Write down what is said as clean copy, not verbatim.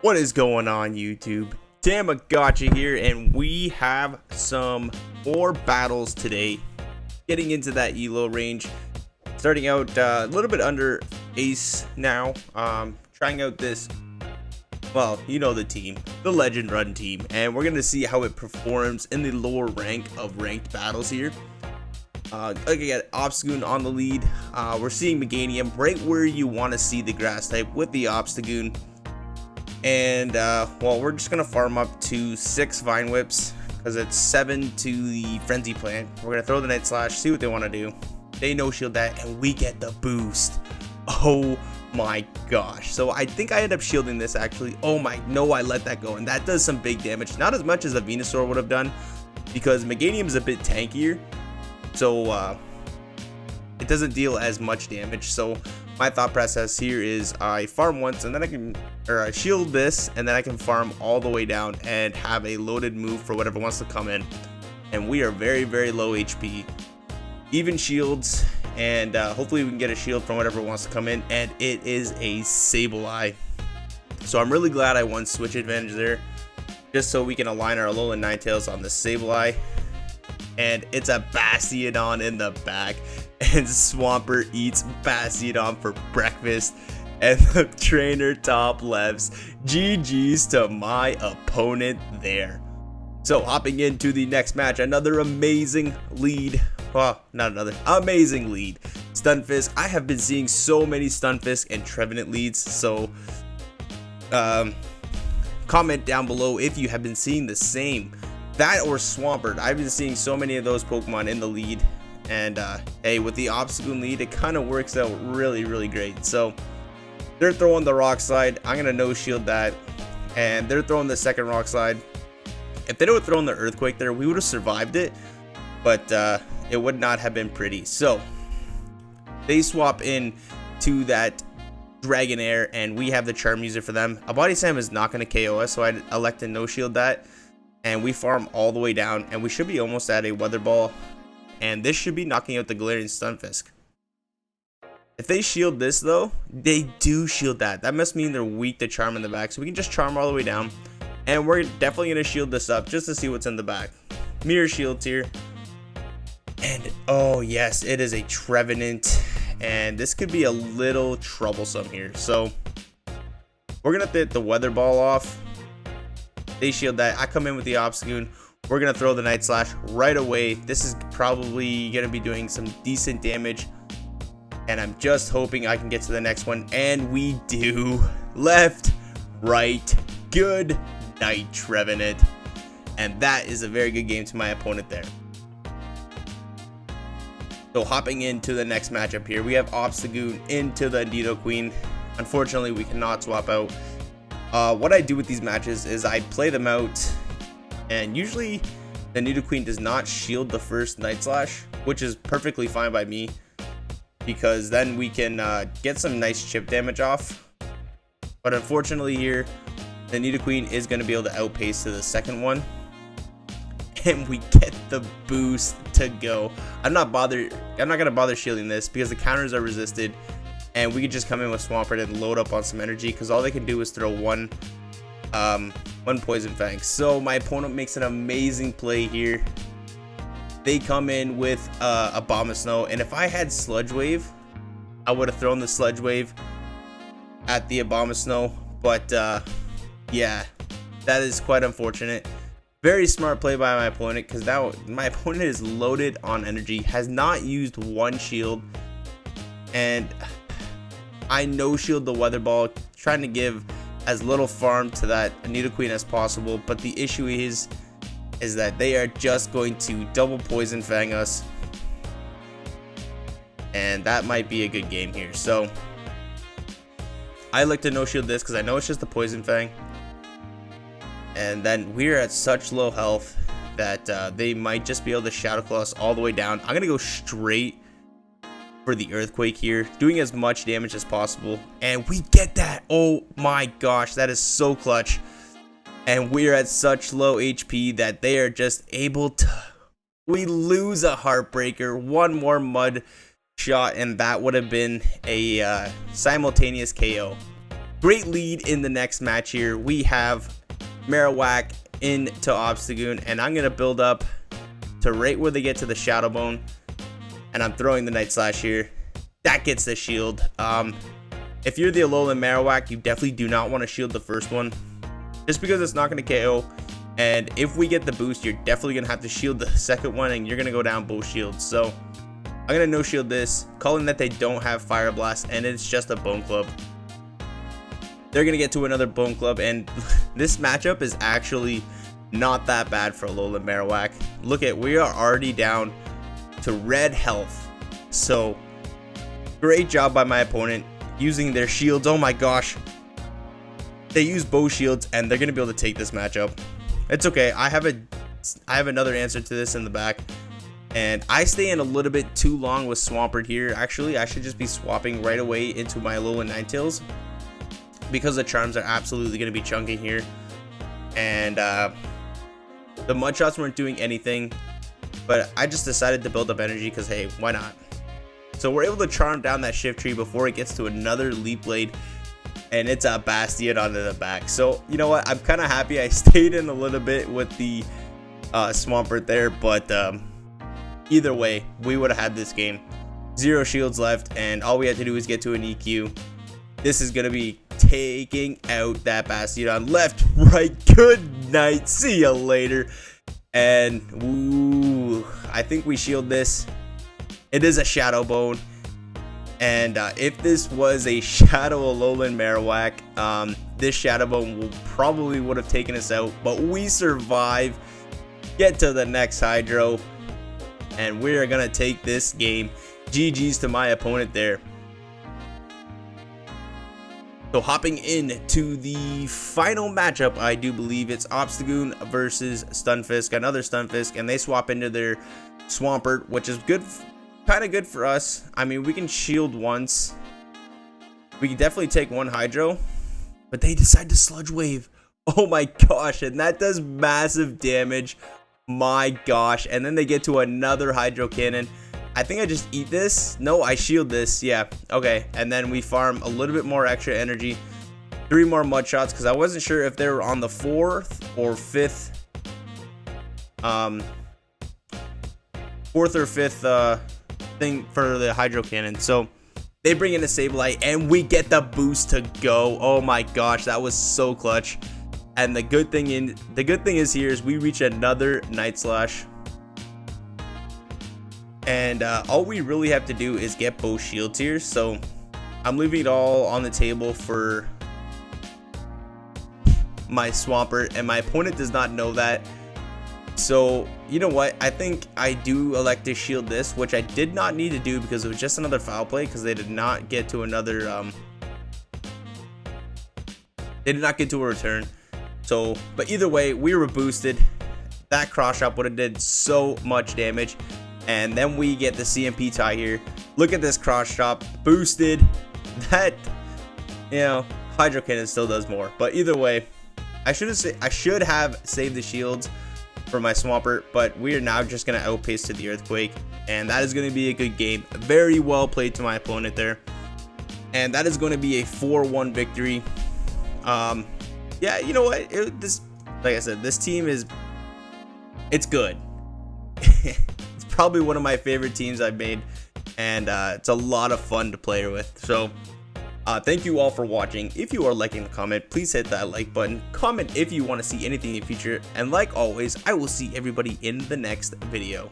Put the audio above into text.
What is going on, YouTube? Thammagotcha here, and we have some more battles today. Getting into that elo range, starting out a little bit under ace now. Trying out this, well, you know the team, the Legend Run team, and we're gonna see how it performs in the lower rank of ranked battles here. Like I got Obstagoon on the lead. We're seeing Meganium right where you want to see the grass type with the Obstagoon. And well, we're just gonna farm up to 6 vine whips because it's 7 to the frenzy plant. We're gonna throw the night slash, see what they want to do. They no shield that, and we get the boost. Oh my gosh! So I think I end up shielding this actually. Oh my, no, I let that go, and that does some big damage. Not as much as a Venusaur would have done because Meganium is a bit tankier, so it doesn't deal as much damage. So my thought process here is I farm once and then I shield this, and then I can farm all the way down and have a loaded move for whatever wants to come in. And we are very, very low HP. Even shields, and hopefully we can get a shield from whatever wants to come in, and it is a Sableye. So I'm really glad I won switch advantage there, just so we can align our Alolan Ninetales on the Sableye. And it's a Bastiodon in the back, and Swampert eats Bastiodon for breakfast, and the trainer top lefts. GG's to my opponent there. So hopping into the next match, another amazing lead. Well, not another, amazing lead. Stunfisk. I have been seeing so many Stunfisk and Trevenant leads, so comment down below if you have been seeing the same. That or Swampert. I've been seeing so many of those Pokemon in the lead, and hey, with the Obstagoon lead, it kind of works out really, really great. So they're throwing the rock slide. I'm gonna no shield that, and they're throwing the second rock slide. If they don't throw in the earthquake there, we would have survived it, but it would not have been pretty. So they swap in to that Dragonair, and we have the Charmander for them. A Body Slam is not going to KO us, so I elect to no shield that. And we farm all the way down, and we should be almost at a Weather Ball, and this should be knocking out the Galarian Stunfisk. If they shield this though, they do shield that. That must mean they're weak to Charm in the back, so we can just Charm all the way down, and we're definitely going to shield this up just to see what's in the back. Mirror shields here, and oh yes, it is a Trevenant, and this could be a little troublesome here. So we're going to hit the Weather Ball off. They shield that. I come in with the Obstagoon. We're going to throw the Night Slash right away. This is probably going to be doing some decent damage, and I'm just hoping I can get to the next one, and we do. Left, right, good night, Trevenant. And that is a very good game to my opponent there. So hopping into the next matchup here, we have Obstagoon into the Adido Queen. Unfortunately, we cannot swap out. What I do with these matches is I play them out, and usually the Adido Queen does not shield the first Night Slash, which is perfectly fine by me, because then we can get some nice chip damage off. But unfortunately here, the Adido Queen is going to be able to outpace to the second one, and we get the boost to go. I'm not going to bother shielding this because the counters are resisted, and we can just come in with Swampert and load up on some energy, because all they can do is throw one Poison Fang. So my opponent makes an amazing play here. They come in with a Bomb of Snow, and if I had Sludge Wave, I would have thrown the Sludge Wave at the Bomb of Snow. But yeah, that is quite unfortunate. Very smart play by my opponent, because now my opponent is loaded on energy, has not used one shield, and I no shield the Weather Ball, trying to give as little farm to that Adido Queen as possible. But the issue is that they are just going to double Poison Fang us, and that might be a good game here. So I like to no shield this because I know it's just the Poison Fang, and then we're at such low health that they might just be able to Shadow Claw us all the way down. I'm gonna go straight for the Earthquake here, doing as much damage as possible, and we get that. Oh my gosh, that is so clutch. And we're at such low HP that they are just able to, we lose a Heartbreaker. One more Mud shot, and that would have been a simultaneous KO. great lead in the next match here. We have Morowak into Obstagoon, and I'm gonna build up to right where they get to the Shadow Bone, and I'm throwing the Night Slash here. That gets the shield. If you're the Alolan Morowak, you definitely do not want to shield the first one, just because it's not going to KO. And if we get the boost, you're definitely going to have to shield the second one, and you're going to go down both shields. So I'm going to no shield this, calling that they don't have Fire Blast, and it's just a Bone Club. They're going to get to another Bone Club, and this matchup is actually not that bad for Alolan Morowak. Look at, we are already down to red health. So great job by my opponent using their shields. Oh my gosh, they use bow shields, and they're gonna be able to take this matchup. It's okay. I have another answer to this in the back, and I stay in a little bit too long with Swampert here. Actually, I should just be swapping right away into my Alolan Ninetales, because the charms are absolutely gonna be chunking here, and the Mudshots weren't doing anything, but I just decided to build up energy because, hey, why not? So we're able to charm down that Shift Tree before it gets to another Leaf Blade, and it's a Bastion onto the back. So, you know what? I'm kind of happy I stayed in a little bit with the Swampert there, but either way, we would have had this game. 0 shields left, and all we had to do is get to an EQ. This is going to be taking out that Bastion. Left, right, good night, see ya later. And, ooh, I think we shield this. It is a Shadow Bone, and if this was a Shadow Alolan Morowak, this Shadow Bone probably would have taken us out, but we survive, get to the next Hydro, and we are going to take this game. GG's to my opponent there. So hopping into the final matchup, I do believe it's Obstagoon versus Stunfisk, another Stunfisk, and they swap into their Swampert, which is good. Kind of good for us. I mean, we can shield once. We can definitely take one Hydro, but they decide to Sludge Wave. Oh my gosh, and that does massive damage. My gosh, and then they get to another Hydro Cannon. I think I just eat this. No, I shield this. Yeah, okay. And then we farm a little bit more extra energy. 3 more Mudshots, because I wasn't sure if they were on the 4th or 5th. 4th or 5th thing for the Hydro Cannon. So they bring in a Sableye, and we get the boost to go. Oh my gosh, that was so clutch. And the good thing is here is we reach another Night Slash, and all we really have to do is get both shields here. So I'm leaving it all on the table for my Swampert, and my opponent does not know that. So, you know what? I think I do elect to shield this, which I did not need to do because it was just another foul play, because they did not get to another, they did not get to a return. So, but either way, we were boosted. That cross shot would have did so much damage. And then we get the CMP tie here. Look at this cross chop, boosted. That, you know, Hydro Cannon still does more. But either way, I should have saved the shields for my Swampert, but we are now just going to outpace to the Earthquake, and that is going to be a good game. Very well played to my opponent there, and that is going to be a 4-1 victory. Yeah, you know what, this, like I said, this team is, it's good. It's probably one of my favorite teams I've made, and it's a lot of fun to play with. So thank you all for watching. If you are liking the comment, please hit that like button. Comment if you want to see anything in the future. And like always, I will see everybody in the next video.